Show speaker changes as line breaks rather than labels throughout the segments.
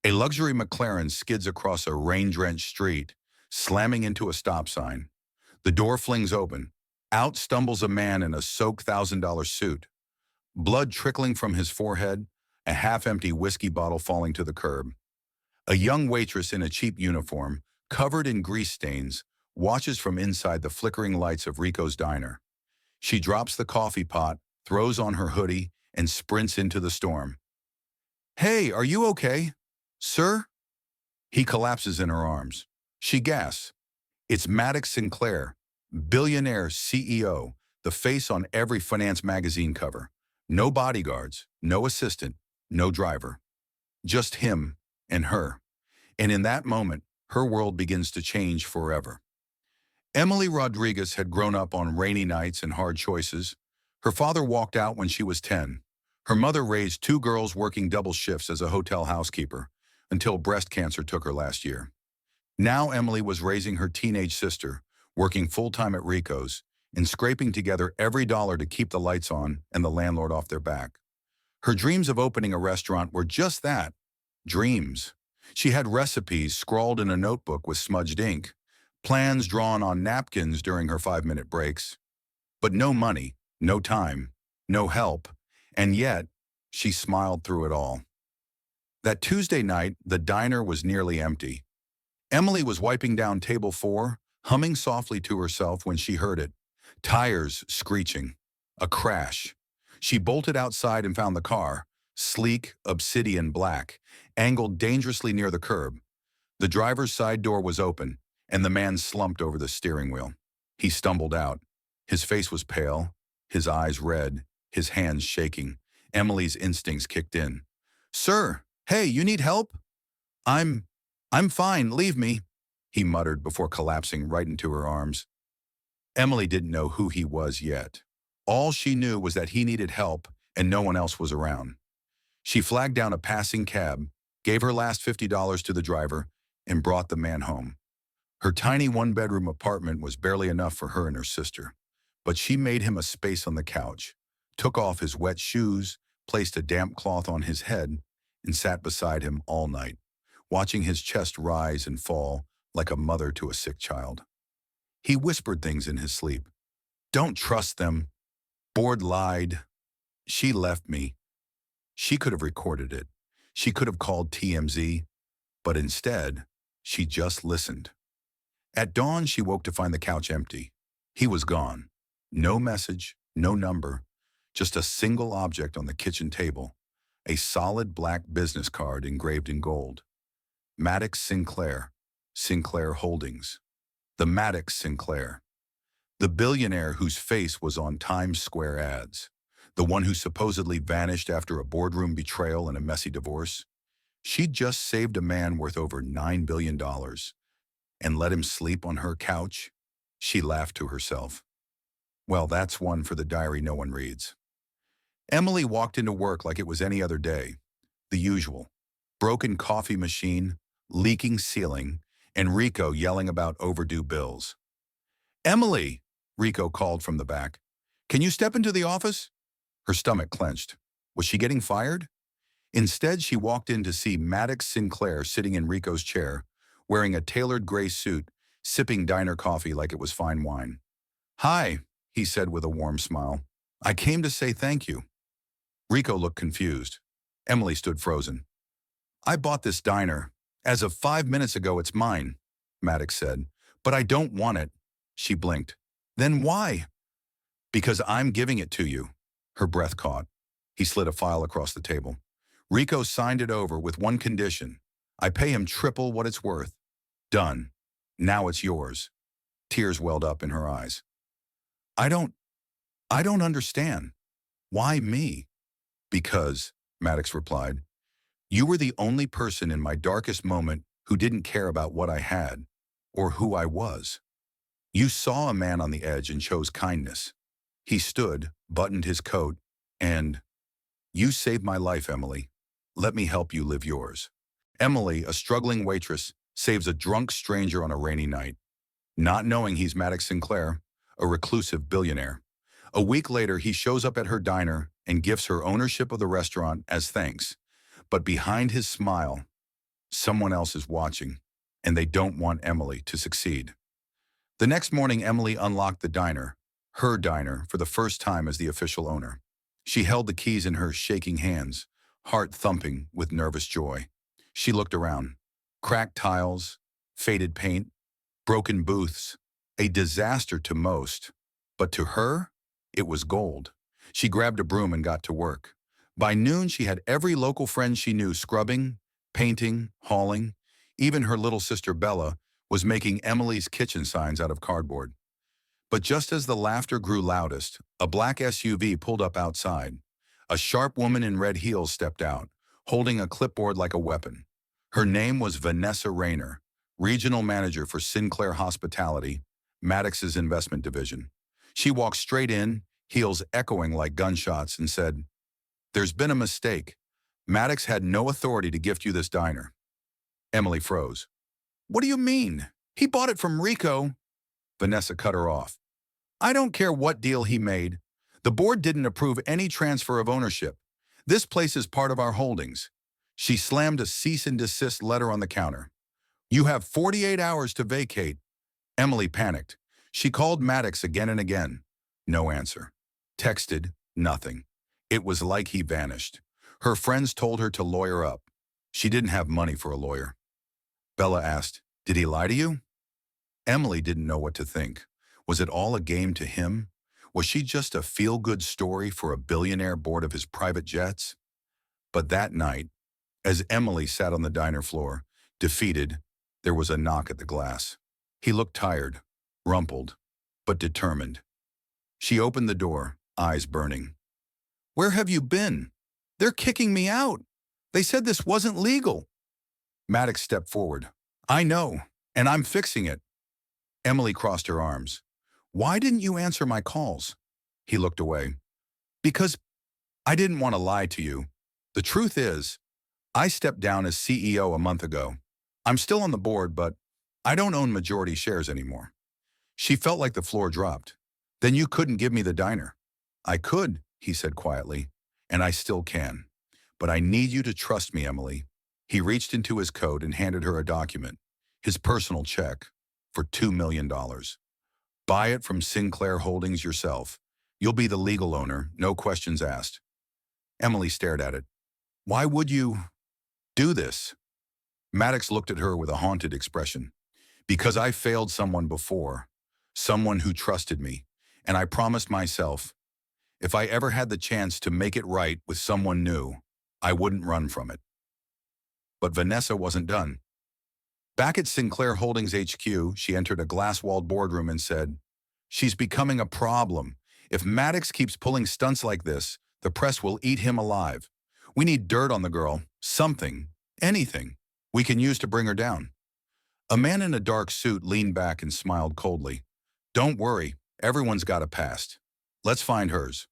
A luxury McLaren skids across a rain-drenched street, slamming into a stop sign. The door flings open. Out stumbles a man in a soaked $1,000 suit, blood trickling from his forehead, a half-empty whiskey bottle falling to the curb. A young waitress in a cheap uniform, covered in grease stains, watches from inside the flickering lights of Rico's diner. She drops the coffee pot, throws on her hoodie, and sprints into the storm. "Hey, are you okay? Sir?" He collapses in her arms. She gasps. It's Maddox Sinclair, billionaire CEO, the face on every finance magazine cover. No bodyguards, no assistant, no driver. Just him and her. And in that moment, her world begins to change forever. Emily Rodriguez had grown up on rainy nights and hard choices. Her father walked out when she was 10. Her mother raised two girls working double shifts as a hotel housekeeper until breast cancer took her last year. Now Emily was raising her teenage sister, working full-time at Rico's, and scraping together every dollar to keep the lights on and the landlord off their back. Her dreams of opening a restaurant were just that, dreams. She had recipes scrawled in a notebook with smudged ink, plans drawn on napkins during her 5-minute breaks. But no money, no time, no help, and yet she smiled through it all. That Tuesday night, the diner was nearly empty. Emily was wiping down table 4, humming softly to herself when she heard it. Tires screeching. A crash. She bolted outside and found the car, sleek, obsidian black, angled dangerously near the curb. The driver's side door was open, and the man slumped over the steering wheel. He stumbled out. His face was pale, his eyes red, his hands shaking. Emily's instincts kicked in. "Sir, hey, you need help?" I'm fine, leave me," he muttered before collapsing right into her arms. Emily didn't know who he was yet. All she knew was that he needed help and no one else was around. She flagged down a passing cab, gave her last $50 to the driver, and brought the man home. Her tiny one-bedroom apartment was barely enough for her and her sister, but she made him a space on the couch, took off his wet shoes, placed a damp cloth on his head, and sat beside him all night, watching his chest rise and fall like a mother to a sick child. He whispered things in his sleep. "Don't trust them. Board lied. She left me." She could have recorded it. She could have called TMZ, but instead, she just listened. At dawn, she woke to find the couch empty. He was gone. No message, no number, just a single object on the kitchen table, a solid black business card engraved in gold. Maddox Sinclair, Sinclair Holdings. The Maddox Sinclair. The billionaire whose face was on Times Square ads. The one who supposedly vanished after a boardroom betrayal and a messy divorce. She'd just saved a man worth over $9 billion and let him sleep on her couch. She laughed to herself. Well, that's one for the diary no one reads. Emily walked into work like it was any other day. The usual. Broken coffee machine, leaking ceiling, and Rico yelling about overdue bills. "Emily," Rico called from the back. "Can you step into the office?" Her stomach clenched. Was she getting fired? Instead, she walked in to see Maddox Sinclair sitting in Rico's chair, wearing a tailored gray suit, sipping diner coffee like it was fine wine. "Hi," he said with a warm smile. "I came to say thank you." Rico looked confused. Emily stood frozen. "I bought this diner. As of 5 minutes ago, it's mine," Maddox said. "But I don't want it." She blinked. "Then why?" "Because I'm giving it to you." Her breath caught. He slid a file across the table. Rico signed it over with one condition. "I pay him triple what it's worth." "Done. Now it's yours." Tears welled up in her eyes. I don't understand. Why me?" "Because," Maddox replied, "you were the only person in my darkest moment who didn't care about what I had or who I was. You saw a man on the edge and chose kindness. He stood, buttoned his coat, and you saved my life, Emily. Let me help you live yours." Emily, a struggling waitress, saves a drunk stranger on a rainy night, not knowing he's Maddox Sinclair, a reclusive billionaire. A week later, he shows up at her diner and gifts her ownership of the restaurant as thanks. But behind his smile, Someone else is watching, and they don't want Emily to succeed. The next morning, Emily unlocked the diner, her diner, for the first time as the official owner. She held the keys in her shaking hands, heart thumping with nervous joy. She looked around. Cracked tiles, faded paint, broken booths, a disaster to most. But to her, it was gold. She grabbed a broom and got to work. By noon, she had every local friend she knew scrubbing, painting, hauling. Even her little sister Bella was making Emily's kitchen signs out of cardboard. But just as the laughter grew loudest, a black SUV pulled up outside. A sharp woman in red heels stepped out, holding a clipboard like a weapon. Her name was Vanessa Rayner, regional manager for Sinclair Hospitality, Maddox's investment division. She walked straight in, heels echoing like gunshots, and said, "There's been a mistake. Maddox had no authority to gift you this diner." Emily froze. "What do you mean? He bought it from Rico." Vanessa cut her off. "I don't care what deal he made. The board didn't approve any transfer of ownership. This place is part of our holdings." She slammed a cease and desist letter on the counter. "You have 48 hours to vacate." Emily panicked. She called Maddox again and again. No answer. Texted, nothing. It was like he vanished. Her friends told her to lawyer up. She didn't have money for a lawyer. Bella asked, "Did he lie to you?" Emily didn't know what to think. Was it all a game to him? Was she just a feel-good story for a billionaire board of his private jets? But that night, as Emily sat on the diner floor, defeated, there was a knock at the glass. He looked tired, rumpled, but determined. She opened the door, eyes burning. "Where have you been? They're kicking me out. They said this wasn't legal." Maddox stepped forward. "I know, and I'm fixing it." Emily crossed her arms. "Why didn't you answer my calls?" He looked away. "Because I didn't want to lie to you. The truth is, I stepped down as CEO a month ago. I'm still on the board, but I don't own majority shares anymore." She felt like the floor dropped. "Then you couldn't give me the diner." "I could," he said quietly, "and I still can. But I need you to trust me, Emily." He reached into his coat and handed her a document, his personal check, for $2 million. "Buy it from Sinclair Holdings yourself. You'll be the legal owner, no questions asked." Emily stared at it. "Why would you do this?" Maddox looked at her with a haunted expression. "Because I failed someone before, someone who trusted me, and I promised myself, if I ever had the chance to make it right with someone new, I wouldn't run from it." But Vanessa wasn't done. Back at Sinclair Holdings HQ, she entered a glass-walled boardroom and said, "She's becoming a problem. If Maddox keeps pulling stunts like this, the press will eat him alive. We need dirt on the girl, something, anything, we can use to bring her down." A man in a dark suit leaned back and smiled coldly. "Don't worry, everyone's got a past. Let's find hers."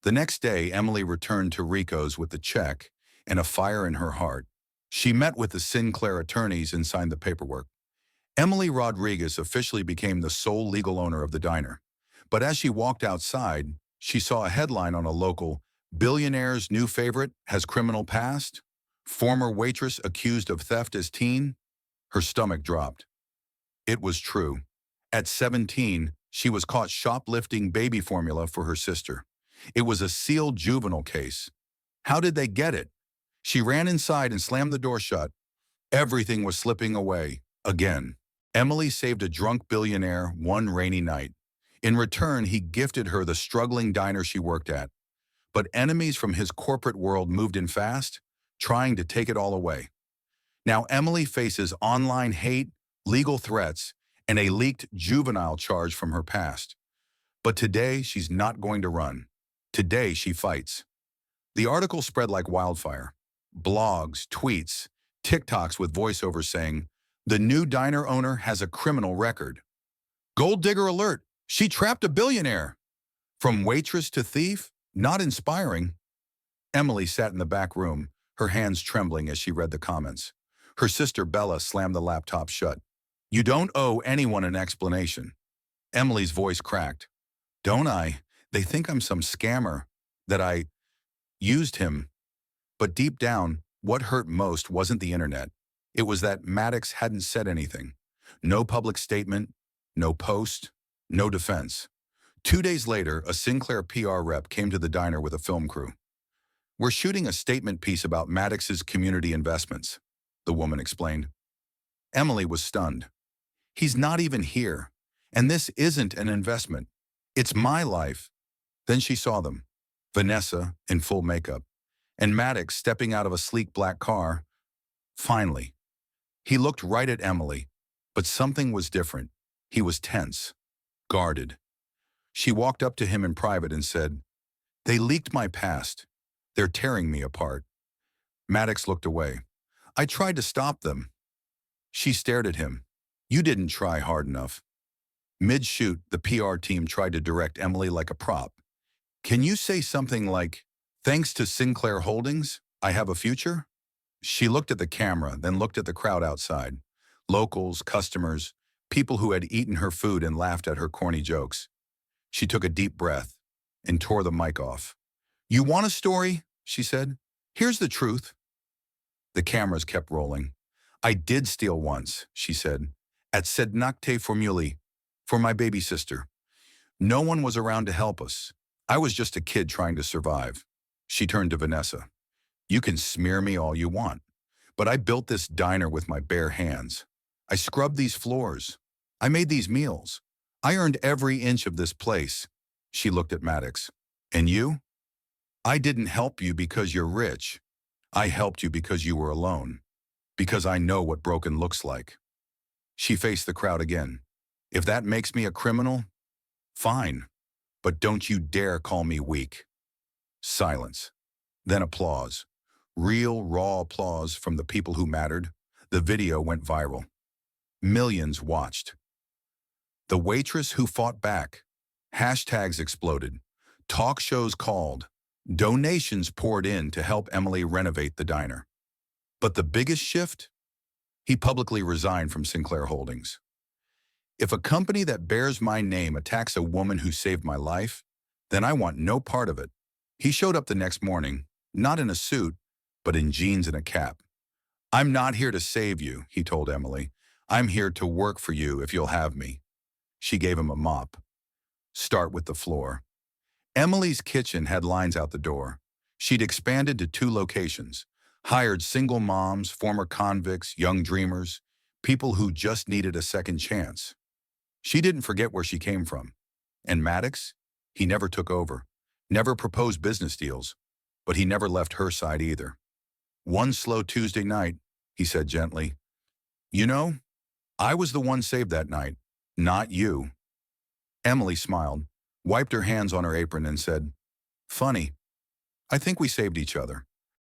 The next day, Emily returned to Rico's with the check and a fire in her heart. She met with the Sinclair attorneys and signed the paperwork. Emily Rodriguez officially became the sole legal owner of the diner. But as she walked outside, she saw a headline on a local, "Billionaire's new favorite has criminal past? Former waitress accused of theft as teen?" Her stomach dropped. It was true. At 17, she was caught shoplifting baby formula for her sister. It was a sealed juvenile case. How did they get it? She ran inside and slammed the door shut. Everything was slipping away, again. Emily saved a drunk billionaire one rainy night. In return, he gifted her the struggling diner she worked at. But enemies from his corporate world moved in fast, trying to take it all away. Now Emily faces online hate, legal threats, and a leaked juvenile charge from her past. But today, she's not going to run. Today, she fights. The article spread like wildfire. Blogs, tweets, TikToks with voiceovers saying, "The new diner owner has a criminal record." "Gold digger alert, she trapped a billionaire." From waitress to thief, not inspiring. Emily sat in the back room, her hands trembling as she read the comments. Her sister Bella slammed the laptop shut. "You don't owe anyone an explanation." Emily's voice cracked. "Don't I? They think I'm some scammer, that I used him." But deep down, what hurt most wasn't the internet. It was that Maddox hadn't said anything. No public statement, no post, no defense. 2 days later, a Sinclair PR rep came to the diner with a film crew. "We're shooting a statement piece about Maddox's community investments," the woman explained. Emily was stunned. "He's not even here. And this isn't an investment. It's my life." Then she saw them. Vanessa, in full makeup, and Maddox stepping out of a sleek black car. Finally. He looked right at Emily, but something was different. He was tense, guarded. She walked up to him in private and said, "They leaked my past. They're tearing me apart." Maddox looked away. "I tried to stop them." She stared at him. "You didn't try hard enough." Mid-shoot, the PR team tried to direct Emily like a prop. "Can you say something like, 'Thanks to Sinclair Holdings, I have a future'?" She looked at the camera, then looked at the crowd outside. Locals, customers, people who had eaten her food and laughed at her corny jokes. She took a deep breath and tore the mic off. "You want a story?" she said. "Here's the truth." The cameras kept rolling. "I did steal once," she said, "at Sednakte Formuli, for my baby sister. No one was around to help us. I was just a kid trying to survive." She turned to Vanessa. "You can smear me all you want, but I built this diner with my bare hands. I scrubbed these floors. I made these meals. I earned every inch of this place." She looked at Maddox. "And you? I didn't help you because you're rich. I helped you because you were alone. Because I know what broken looks like." She faced the crowd again. "If that makes me a criminal, fine. But don't you dare call me weak." Silence. Then applause. Real, raw applause from the people who mattered. The video went viral. Millions watched. "The waitress who fought back." Hashtags exploded. Talk shows called. Donations poured in to help Emily renovate the diner. But the biggest shift? He publicly resigned from Sinclair Holdings. "If a company that bears my name attacks a woman who saved my life, then I want no part of it." He showed up the next morning, not in a suit, but in jeans and a cap. "I'm not here to save you," he told Emily. "I'm here to work for you if you'll have me." She gave him a mop. "Start with the floor." Emily's kitchen had lines out the door. She'd expanded to 2 locations, hired single moms, former convicts, young dreamers, people who just needed a second chance. She didn't forget where she came from. And Maddox? He never took over, never proposed business deals, but he never left her side either. One slow Tuesday night, he said gently, "You know, I was the one saved that night, not you." Emily smiled, wiped her hands on her apron and said, "Funny. I think we saved each other."